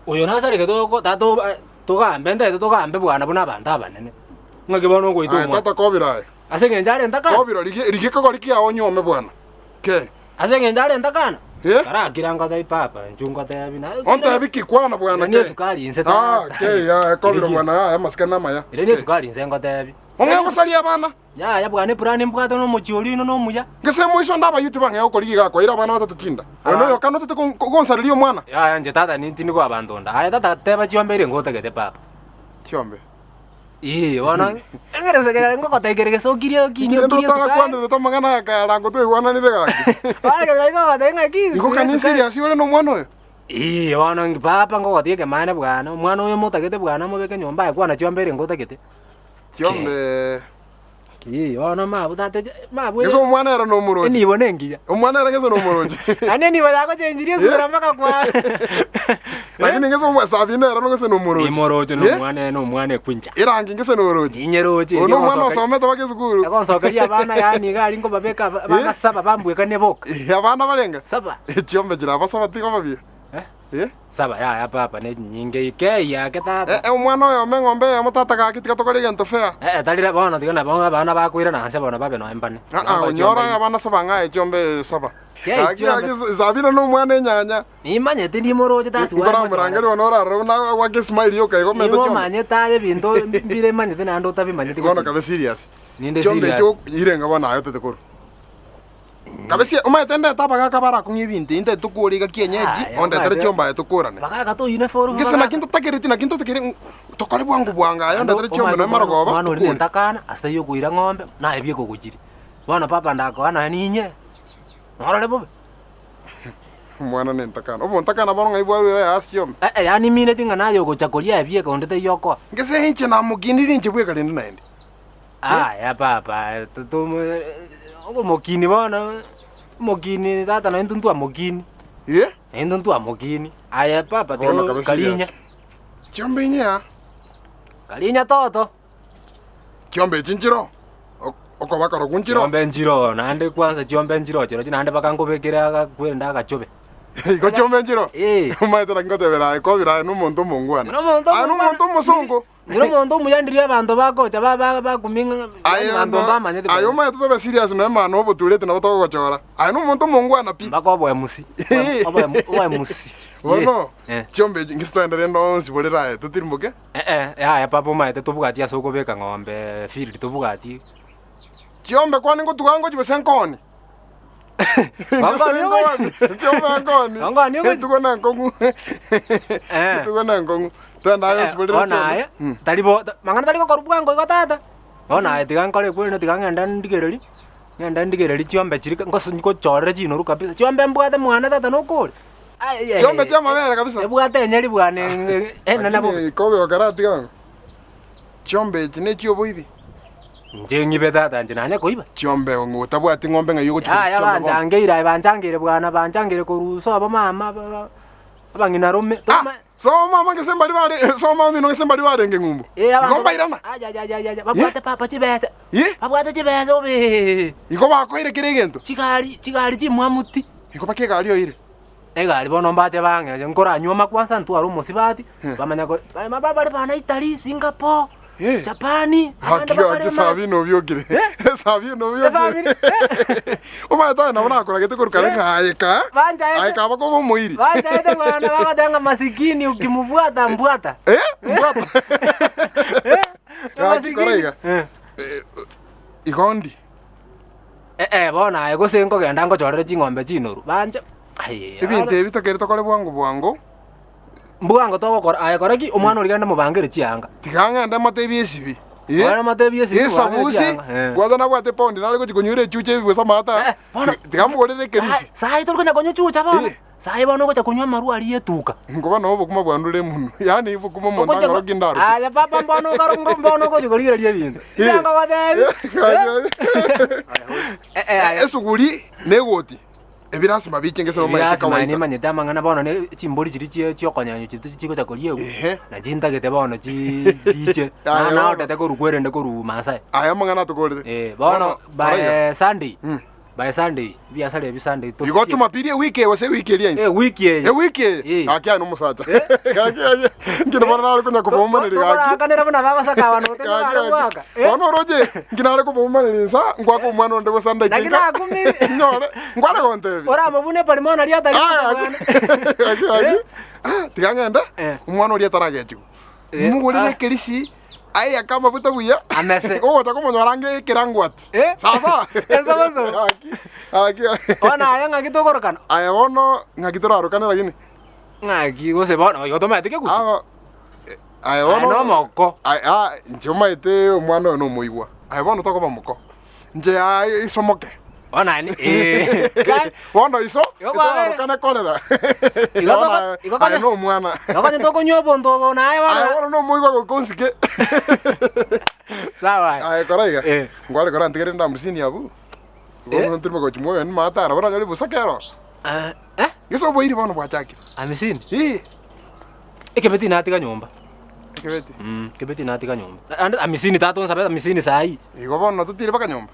Uyo nasari ketoko tato tokambe ndete tokambe bwana buna abantu abanene. Ngakibona ukoito. Ai tata kobirae. Ase ngenjale ndaka. Kobira ligeka kori kia onyome bwana. Ke. Ase ngenjale ndakana. Kara kiranga dai papa njunga dai bina. Onta biki kwana bwana ke. Ni sukari inse ta. Ke ya kobira bwana ya maskana maya. Ile ni sukari inse ngata bi. Onge kusalia bana. Ya bwana purani mbwato no muchioli no muya. Ngese moiso ndaba yuti bange ukoli gako ira bana batatutinda. Ono yo kano tete konsaririo mwana. Ya nje tata ni tini kwa bandonda. Aya tata teba chiombe ngota kete papa. Chiombe. Wana engerese kera ngo kota ikereke so kirio kinyo sukari. Kwanda to mangana ka rango to wana ni bega. Wala kera ngo kota ngaki. Iko kanini serious yole no mwana oyo. Wana ngipapa ngo kota ke mane bwana. Mwana oyo mutakete bwana mubeke nyomba yakwana chiombe ngota kete. Chiombe. Wana mabu tate mabu. Ngeso mwana era no muroji. Ni bone ngija. Mwana era ngeso no muroji. Ane ni bada ko chenjirio sura maka kwa. Lakini ngeso Sabina era ngeso no muroji. Ni muroji no mwana kwinja. Irangi ngeso no muroji. Inyeroji. Ono mwana osome to bake sukuru. Akonsokeria bana yani gali ngo babeka bana saba bambweka neboka. Abana balenga. Saba. Chiombe jira basaba tiko babia. Saba ya papa ne nyinge ike ya ketata. Mwana oyo mengombe ya mutata ka kitika to kali gento fea. Talira bona digana bona bana bakwira na hase bona babe no empane. Onyora ya bana saba nga Chiombe saba. Aki Sabina no mwana nyanya. Imanye tindi moroje tasi wa. Ngora murangeli onora rona wake smile yo kai komete Chiombe. Imanye taye bindo mbire manye tena ando tabi manye tiko. Ngono kabe serious. Ninde serious. Chiombe cyo irenga bona ayo tete kuru. Kabesi umaitende tabaka kabara kunyibinte inte tukuliga kienyeji onde tere Chiomba etukurane. Baka to uniform. Ngese na kinto takeriti na kinto tekere tokale bwangu bwanga ayo onde tere Chiomba no marogoba. Mwana uri ntakana asayo kuira ng'ombe na ebye ko kujiri. Bona papa ndako ana ninye. Ngorole bobe. Mwana ne ntakana. Obo ntakana bono ngai bwaru ya Chiomba. Yani mine tinga nayo gochakoria ebye ko onde te yoko. Ngese hinche na mugindiri nche bwe kalende naende. Ya papa tumu Ogo mokini bona. Mokini tata na entuntu a mokini. Entuntu a mokini. Aya papa te Kalinya. Chiombe nya. Kalinya toto. Chiombe chinchiro. Oko bakaro kunchiro. Chiombe njiro nande kwanza chiombe njiro chiro nande bakangobekera kwenda akachobe. Iko Chiombe njiro. Umaita ngote bera ko bira no muntu mungwana. No muntu musongo. Niro muntu muyandiria abantu bako ba kuminga abantu bamanye. Ayo ma to be serious no ma no butulete na to gochora. Ayo no muntu mungwana pi. Bako boya musi. Obo musi. Wono. Chiombe ngistandere ndo sibolera tutirmuke. Ya papa ma te tubugati asoko beka ngombe field tubugati. Chiombe kwani ngo tukango chibesenkoni. Ngoni tukona nkongu. Tukona nkongu. Tanda ayo sibolera. Ona talibo mangana taliko korubwango ikotata. Ona tigankole kwene tigangenda ndigereri. Ngenda ndigereri Chiombe chirika ngo chorere chino ru kabisa. Chiombe mbwate mwana tata nokole. Chiombe chama mera kabisa. Ebwate nyeri bwane nabo. Kobe wakarati gango. Chiombe chine chiobo ibi. Njengi betata njinanya koiba. Chiombe ngutabwati ngombe ngayo kuchika. Ya banjangira banjangire bwana banjangire koruso aba mama abangina rome. So mama ngesembali bale so mama mino ngesembali bale ngengumbu. Ngomba irana. Babwate papa chibese. Babwate chibese obe. Iko bakoire kirigento. Chigari chimwamuti. Iko bakega alio ire. Egali bono mbache bange nkora nyuma kwanza ntwaro musibati. Bamanya ko baba bana Italy Singapore. Japani. Hakika Sabino byogire. Sabino byogire. Umaita na bona akora gete kurukare ngayeka. Ayeka bako muiri. Banja ete ngwana bakadanga masikini ukimuvuata mbwata. Mbwata. Masikini. Igondi. Bona ayego sengo genda ngo chorere chingombe chinoru. Banja. Ibinte bitakere tokole bwangu. Mbugango to gukora ayekora ki umwana uri ganda mubangire chianga. Tikangenda matebi esibi. Wana matebi esibi. Yesabusi. Gwazana bwate pondi nale ko chikunyure chuche bwe samata. Tikamugorere kerisi. Sai to kunya konyo chucha bona. Sai bono ko chakunywa maru ali yetuka. Ngoba no bukuma bwandure muno. Yani ifu kuma monda ngaro gindaro. Aya papa mbono karo ngombono ko chikoligira lie bintu. Yanga wadebi. Esuguri negoti. Ebirasi mabike ngese mama yaka kawaida. Ni manyeta mangana bona ne chimboli chiri chiokonyanyo chiko chakolie. Na jinta gete bona chiche. Na otete ko rukwere ndeko ru Masai. Aya mangana to golde. Bona by Sunday. by Sunday biashara ya Sunday to igo Jumapili wiki wase wiki ile insi wiki akia no musata ngina bana ari kunya kuboma ni gaki kanera bana baba saka wano te mwaka ono roje ngina ari kuboma ni sa ngwa ko mwana onde Sunday kinga nakina kumi nyore ngwara gonte ora mabune pali mwana ria tari tigangenda umwana ria taragechu mugurire kirisi aya kama buto buya amese takomonyorange kirangwat sasa ensabazo aki ona aya ngakitogorokana aya wono ngakitorarokana lakini ngaki gose bona yo tomatike gusi aya wono no moko aya njomaite omwana no muigwa aya wono tokoba moko nje isomoke ona ni wono iso kana kolera aya no mwana ngakanye tokonyo bondo bona aya wono no muigwa gokonsike sawa aya koraiga ngwale kora ntigere ndamusini yabu wono ntirimo gochimoyo ni matara bora jali busakero Yeso boiri bono bwachaki. Amisini? Ikebeti natika nyumba. Ikebeti? Kebeti natika nyumba. Amisini tato nsabe amisini sai. Iko bono tutire baka nyumba.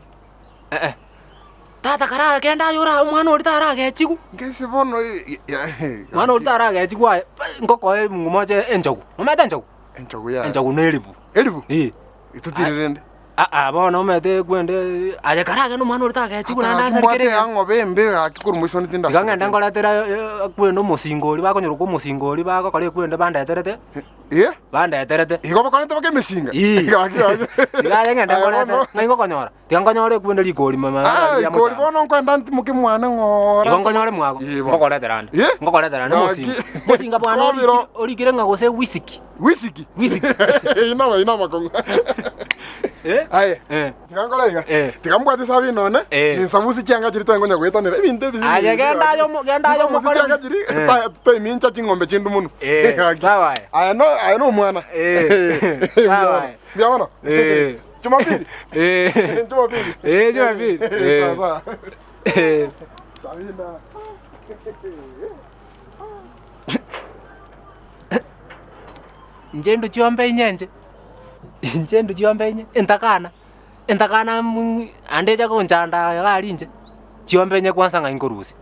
Tata kara kenda yura mwana uri tara gechiku. Ngese bono mwana uri tara gechiku ngoko ngumoje enjogu. Nometa enjogu. Enjogu ya. Enjogu nelibu. Elibu? Itutire rende. Bono mete kwende aje karage no mwana uri tara gechiku na ndasa rikere. Ango bembe akikuru mwiso ni tinda. Gangenda ngoratera kwendo musingori bakonyoro ko musingori bako kale kwende bandeterete. Bandeterete. Iko bakonete bake mesinga. Igaye ngenda ngoratera. Ngaingo konyora. Tinganyore kwende likori mama. Ikori bono kwenda ntimuke mwana ngora. Ngonyore mwako. Ngokoretera ndi. Ngokoretera ndi musinga. Musinga bwana orikire ngagose whisky. Whisky. Ina makongo. Aye. Tikangolega. Tikambwate sabi none. Ni samusi cyanga kiri twangonya gwetanira ibinde bizi. Aye genda yo mukora. Cyanga kiri mincha chingombe chindu munu. Sawa. Aye no mwana. Sawa. Biamana. Jumapili. Jumapili. Jumapili. Sawa. Sabina. Njendo chiombe nyenje. Njendo chiombe nye entakana andecha konchanda yakali nje chiombe nye kwanza ngaingorusi